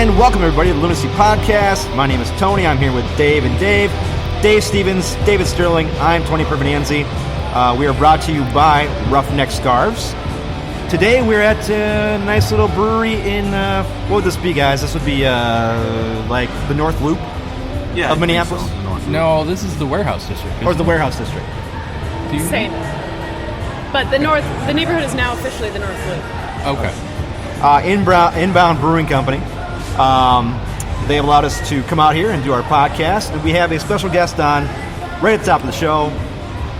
And welcome everybody to the Lunacy Podcast. My name is Tony. I'm here with Dave and Dave. Dave Stevens, David Sterling. I'm Tony Pervenanzi. We are brought to you by Roughneck Scarves. Today we're at a nice little brewery in, what would this be, guys? This would be like the North Loop of Minneapolis? So. No, this is the Warehouse District. Or the Warehouse District. Same. But the neighborhood is now officially the North Loop. Okay. Inbound Brewing Company. They allowed us to come out here and do our podcast, and we have a special guest on right at the top of the show.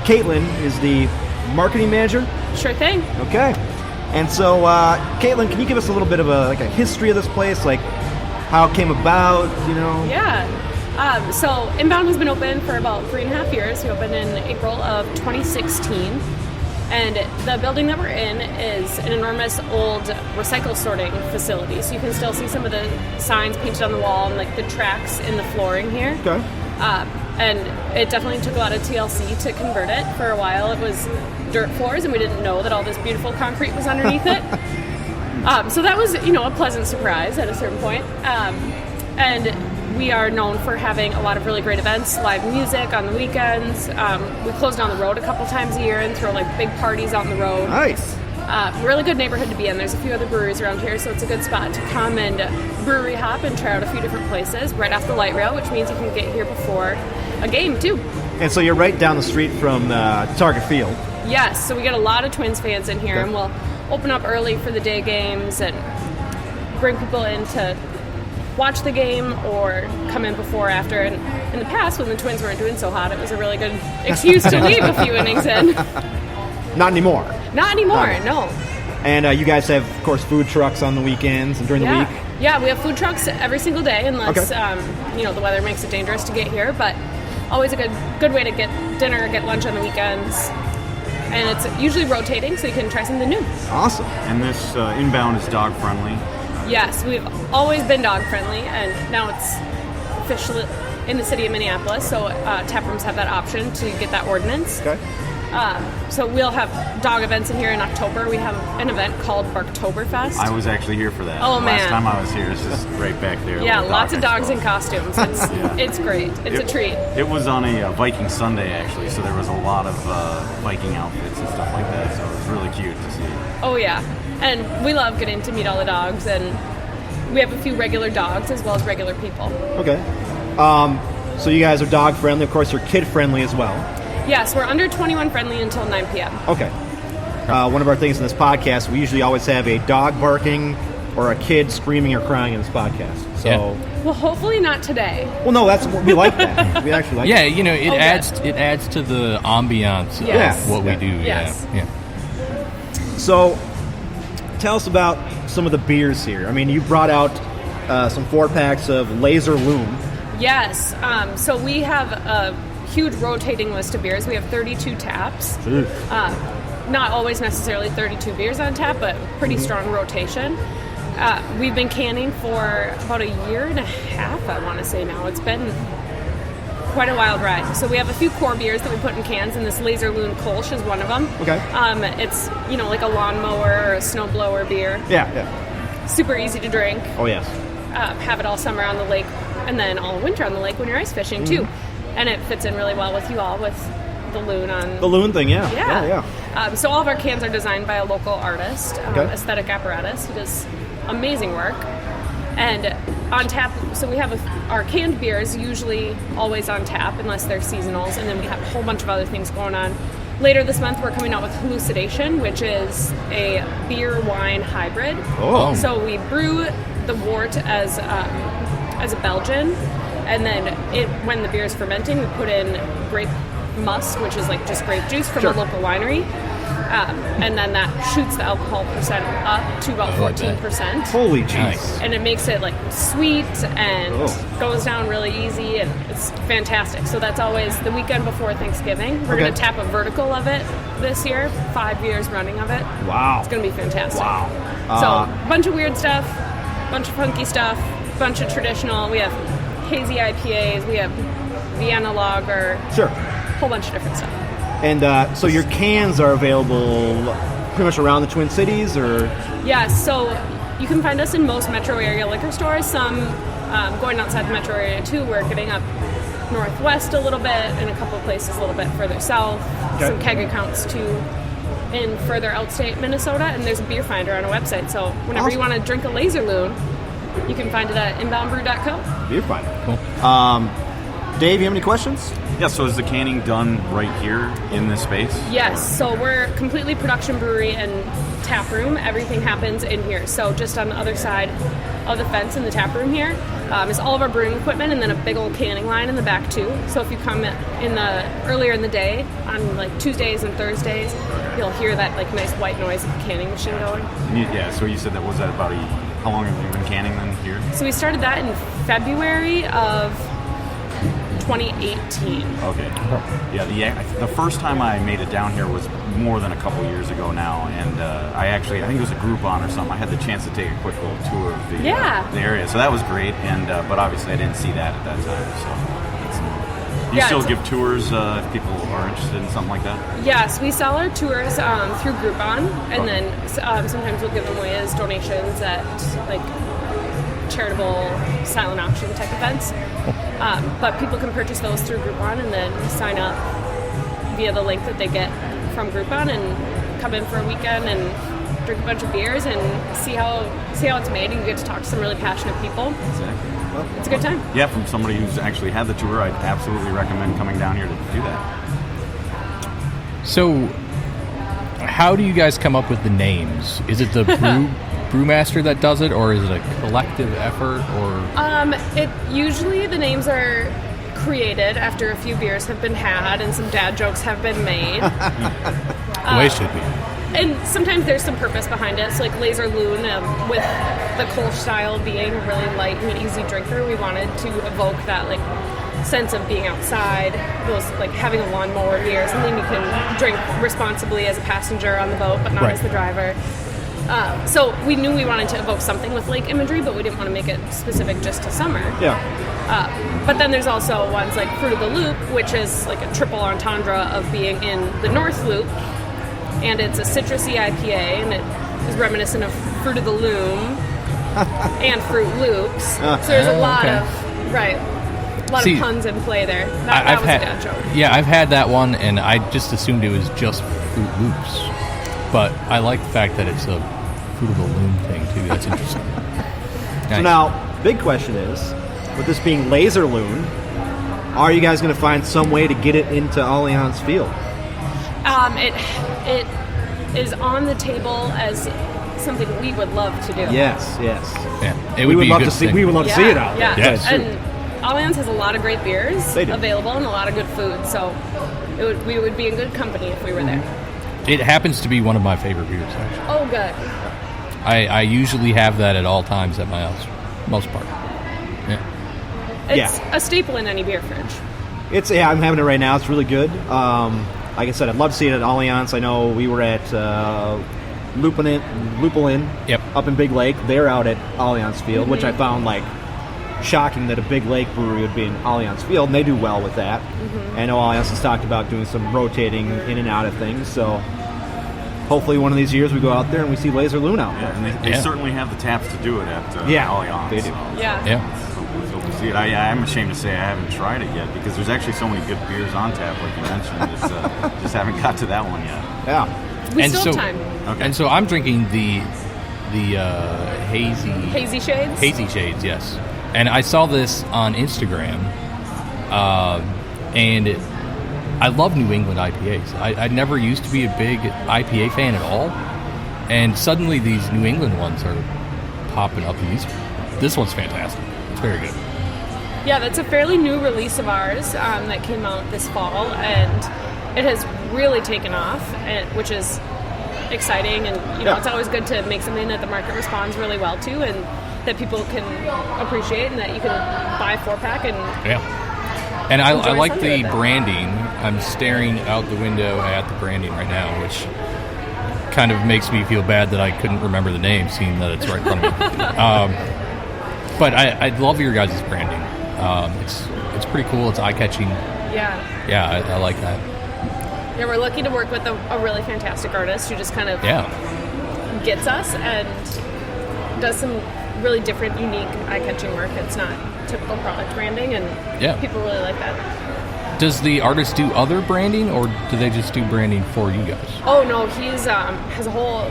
Katelyn is the marketing manager. Sure thing. Okay. And so, Katelyn, can you give us a little bit of a history of this place, like how it came about, you know? Yeah. So Inbound has been open for about 3.5 years. We opened in April of 2016. And the building that we're in is an enormous old recycle sorting facility. So you can still see some of the signs painted on the wall and like the tracks in the flooring here. Okay. And it definitely took a lot of TLC to convert it. For a while it was dirt floors and we didn't know that all this beautiful concrete was underneath it. So that was, a pleasant surprise at a certain point. And we are known for having a lot of really great events, live music on the weekends. We close down the road a couple times a year and throw big parties out on the road. Nice. Really good neighborhood to be in. There's a few other breweries around here, so it's a good spot to come and brewery hop and try out a few different places right off the light rail, which means you can get here before a game too. And so you're right down the street from Target Field. Yes, so we get a lot of Twins fans in here, and we'll open up early for the day games and bring people in to watch the game or come in before or after. And in the past, when the Twins weren't doing so hot, it was a really good excuse to leave a few innings in. Not anymore. Not anymore, no. And you guys have, of course, food trucks on the weekends and during the week? Yeah, we have food trucks every single day unless, the weather makes it dangerous to get here. But always a good way to get dinner, get lunch on the weekends. And it's usually rotating, so you can try something new. Awesome. And this Inbound is dog-friendly. Yes, we've always been dog-friendly, and now it's officially in the city of Minneapolis, so tap rooms have that option to get that ordinance. Okay. So we'll have dog events in here in October. We have an event called Barktoberfest. I was actually here for that. Oh, man. Last time I was here, it's just right back there. Yeah, lots of dogs in costumes. It's great. It's a treat. It was on a Viking Sunday, actually, so there was a lot of Viking outfits and stuff like that, so it was really cute to see. Oh, yeah. And we love getting to meet all the dogs, and we have a few regular dogs as well as regular people. Okay. So you guys are dog friendly. Of course, you're kid friendly as well. Yes, we're under 21 friendly until 9 p.m. Okay. One of our things in this podcast, we usually always have a dog barking or a kid screaming or crying in this podcast. So. Yeah. Well, hopefully not today. Well, no, we like that. We actually like that. Yeah, it adds to the ambiance of what we do. Yes. Yeah. So, tell us about some of the beers here. I mean, you brought out some 4-packs of Laser Loom. Yes. So we have a huge rotating list of beers. We have 32 taps. Not always necessarily 32 beers on tap, but pretty strong rotation. We've been canning for about 1.5 years, I want to say now. It's been quite a wild ride. So we have a few core beers that we put in cans, and this Laser Loon Kolsch is one of them. Okay. It's, like a lawnmower or a snowblower beer. Yeah. Super easy to drink. Oh, yes. Have it all summer on the lake, and then all winter on the lake when you're ice fishing, too. And it fits in really well with you all with the loon on. The loon thing, yeah. So all of our cans are designed by a local artist, Aesthetic Apparatus, who does amazing work. And on tap, so we have our canned beers usually always on tap unless they're seasonals, and then we have a whole bunch of other things going on. Later this month, we're coming out with Hallucidation, which is a beer-wine hybrid. Oh. So we brew the wort as a Belgian, and then when the beer is fermenting, we put in grape must, which is just grape juice from a local winery. And then that shoots the alcohol percent up to about 14%. Holy jeez. And it makes it sweet and goes down really easy, and it's fantastic. So that's always the weekend before Thanksgiving. We're going to tap a vertical of it this year, 5 years running of it. Wow. It's going to be fantastic. Wow. So a bunch of weird stuff, bunch of funky stuff, bunch of traditional. We have hazy IPAs, we have Vienna Lager. Sure. Whole bunch of different stuff. And so your cans are available pretty much around the Twin Cities, or? Yeah, so you can find us in most metro area liquor stores. Some going outside the metro area too. We're getting up northwest a little bit, and a couple of places a little bit further south. Okay. Some keg accounts too in further outstate Minnesota, and there's a beer finder on our website. So whenever you want to drink a Laser Loon, you can find it at inboundbrew.co. Beer finder. Cool. Dave, you have any questions? Yeah, so is the canning done right here in this space? Yes, so we're completely production brewery and tap room. Everything happens in here. So just on the other side of the fence in the tap room here is all of our brewing equipment, and then a big old canning line in the back too. So if you come earlier in the day on like Tuesdays and Thursdays, you'll hear that like nice white noise of the canning machine going. Yeah, so you said that was that about how long have you been canning then here? So we started that in February of 2018. Okay. Yeah, the first time I made it down here was more than a couple years ago now, and I think it was a Groupon or something. I had the chance to take a quick little tour of the area, so that was great. And but obviously I didn't see that at that time. So you still give tours if people are interested in something like that? Yes, we sell our tours through Groupon, and then sometimes we'll give them away as donations at like charitable silent auction type events. But people can purchase those through Groupon and then sign up via the link that they get from Groupon and come in for a weekend and drink a bunch of beers and see how it's made, and you get to talk to some really passionate people. Exactly. Well, it's a good time. Yeah, from somebody who's actually had the tour, I'd absolutely recommend coming down here to do that. So, how do you guys come up with the names? Is it the brewmaster that does it, or is it a collective effort? Or usually the names are created after a few beers have been had and some dad jokes have been made. The way it should be. And sometimes there's some purpose behind it. So like Laser Loon, with the Kolsch style being a really light and easy drinker, we wanted to evoke that like sense of being outside, those like having a lawnmower beers, and then you can drink responsibly as a passenger on the boat, but not as the driver. So we knew we wanted to evoke something with lake imagery, but we didn't want to make it specific just to summer. Yeah. But then there's also ones like Fruit of the Loop, which is like a triple entendre of being in the North Loop, and it's a citrusy IPA, and it is reminiscent of Fruit of the Loom and Fruit Loops. So there's a lot of puns in play there. That was a dad joke. Yeah, I've had that one, and I just assumed it was just Fruit Loops. But I like the fact that it's a Fruit of the Loom thing, too. That's interesting. Nice. So now, big question is, with this being Laser Loon, are you guys going to find some way to get it into Allianz Field? It is on the table as something we would love to do. Yes. Yeah, We would love to see it out there. Yeah. Yes. And Allianz has a lot of great beers available and a lot of good food, so we would be in good company if we were there. It happens to be one of my favorite beers, actually. Oh, good. I usually have that at all times at my house, most part. Yeah. It's a staple in any beer fridge. I'm having it right now. It's really good. Like I said, I'd love to see it at Allianz. I know we were at Lupulin up in Big Lake. They're out at Allianz Field, which I found like shocking that a Big Lake brewery would be in Allianz Field, and they do well with that. I know Allianz has talked about doing some rotating in and out of things, so hopefully one of these years we go out there and we see Laser Loon out there. And they certainly have the taps to do it at Allianz. They do. So we'll see it. I'm ashamed to say I haven't tried it yet, because there's actually so many good beers on tap, like you mentioned. It's, just haven't got to that one yet. Yeah. We still have time. Okay. And so I'm drinking the Hazy Shades? Hazy Shades, yes. And I saw this on Instagram, and I love New England IPAs. I never used to be a big IPA fan at all, and suddenly these New England ones are popping up, and this one's fantastic. It's very good. Yeah, that's a fairly new release of ours that came out this fall, and it has really taken off, which is exciting, and it's always good to make something that the market responds really well to, and that people can appreciate, and that you can buy a 4-pack and And I like the branding. I'm staring out the window at the branding right now, which kind of makes me feel bad that I couldn't remember the name, seeing that it's right in front of me. But I love your guys' branding. It's pretty cool. It's eye-catching. Yeah, I like that. Yeah, we're lucky to work with a really fantastic artist who just kind of gets us, and does some really different, unique, eye-catching work. It's not typical product branding, and people really like that. Does the artist do other branding, or do they just do branding for you guys? Oh no, he's has a whole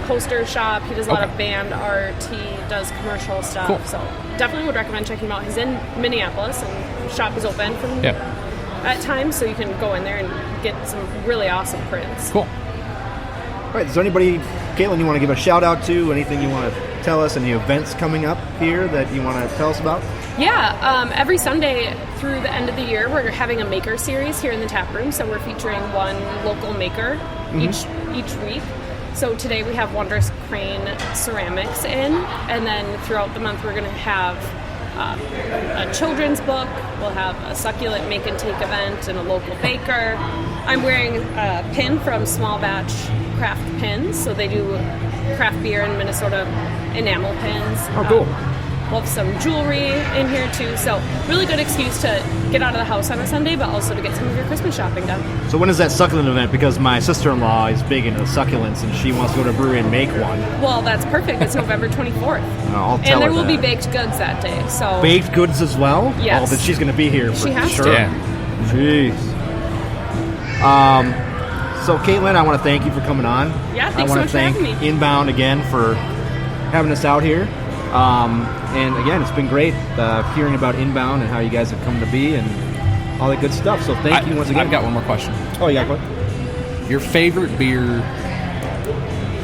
poster shop. He does a lot of band art. He does commercial stuff. Cool. So definitely would recommend checking him out. He's in Minneapolis, and the shop is open from at times, so you can go in there and get some really awesome prints. Cool. All right, is there anybody, Katelyn, you want to give a shout out to? Anything you want to tell us? Any events coming up here that you want to tell us about? Yeah, every Sunday through the end of the year, we're having a maker series here in the tap room. So we're featuring one local maker each week. So today we have Wondrous Crane Ceramics in, and then throughout the month we're going to have a children's book. We'll have a succulent make and take event and a local baker. I'm wearing a pin from Small Batch Craft Pins, so they do craft beer in Minnesota enamel pins. Oh, cool. We'll have some jewelry in here too, so really good excuse to get out of the house on a Sunday, but also to get some of your Christmas shopping done. So when is that succulent event? Because my sister-in-law is big into succulents, and she wants to go to a brewery and make one. Well, that's perfect. It's November 24th. I'll tell and there her will that. be baked goods that day. So Baked goods as well? Yes. Oh, then she's going to be here for She has sure. to. Yeah. Jeez. So Katelyn, I want to thank you for coming on. Yeah, I thanks so want much to for thank having me. Inbound again for having us out here. And again, it's been great hearing about Inbound and how you guys have come to be and all that good stuff. So thank you once again. I've got one more question. Oh, you got one? Your favorite beer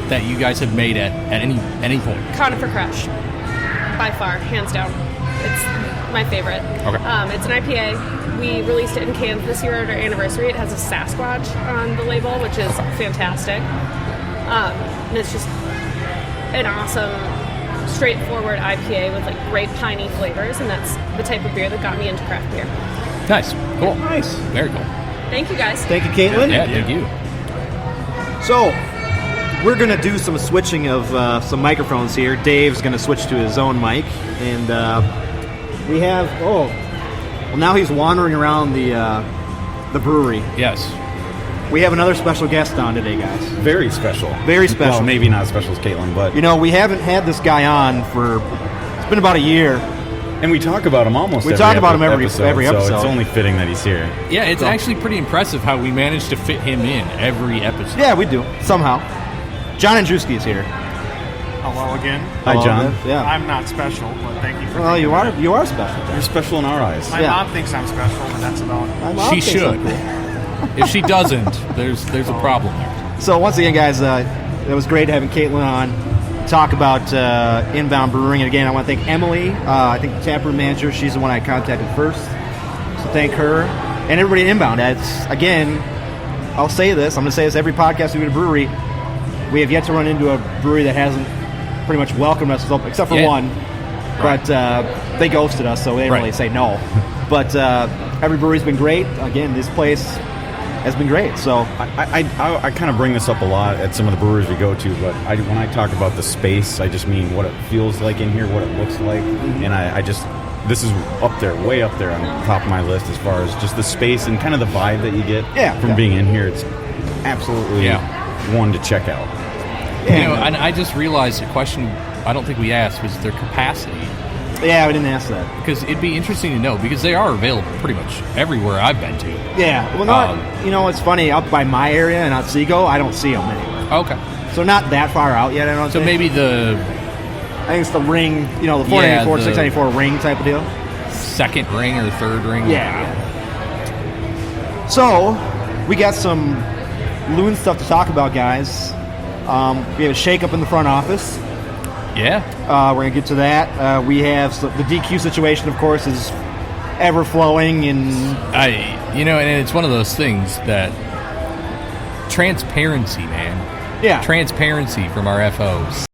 that you guys have made at any point? Conifer Crush, by far, hands down. It's my favorite. Okay. It's an IPA. We released it in cans this year at our anniversary. It has a Sasquatch on the label, which is fantastic. And it's just an awesome, straightforward IPA with like great piney flavors, and that's the type of beer that got me into craft beer. Nice. Cool. Nice. Very cool. Thank you, guys. Thank you, Katelyn. Yeah, thank you. So, we're going to do some switching of some microphones here. Dave's going to switch to his own mic. And we have, well, now he's wandering around the brewery. Yes. We have another special guest on today, guys. Very special. Very special. Well, maybe not as special as Katelyn, but... You know, we haven't had this guy on for, it's been about a year. And we talk about him almost We every talk about him every episode, episode. so it's only fitting that he's here. Yeah, it's actually pretty impressive how we managed to fit him in every episode. Yeah, we do, somehow. John Andruski is here. Hello again. Hi, Hello, John. Dave. Yeah. I'm not special, but thank you for Well, thinking about it. you are special. You're special in our eyes. My Yeah. mom thinks I'm special, but that's about it. My mom She thinks should. I'm cool. If she doesn't, there's a problem there. So once again, guys, it was great having Katelyn on. Talk about Inbound Brewing. And again, I want to thank Emily, I think the taproom manager. She's the one I contacted first. So thank her. And everybody at Inbound. Again, I'll say this. I'm going to say this every podcast we do at a brewery. We have yet to run into a brewery that hasn't pretty much welcomed us, except for one. But they ghosted us, so they didn't really say no. But every brewery's been great. Again, this place has been great. So I kind of bring this up a lot at some of the breweries we go to, but when I talk about the space, I just mean what it feels like in here, what it looks like, and this is up there, way up there on the top of my list as far as just the space and kind of the vibe that you get from being in here. It's absolutely one to check out. You know, and I just realized a question I don't think we asked was their capacity. Yeah, we didn't ask that. Because it'd be interesting to know, because they are available pretty much everywhere I've been to. Yeah. Well, you know, it's funny. Up by my area in Otsego, I don't see them anywhere. Okay. So not that far out yet, I don't think. So maybe the I think it's the ring, you know, the 494, 694 ring type of deal. Second ring or third ring. Yeah. So, we got some loon stuff to talk about, guys. We have a shake-up in the front office. Yeah. We're going to get to that. We have the DQ situation, of course, is ever-flowing. And it's one of those things that transparency, man. Yeah. Transparency from our FOs.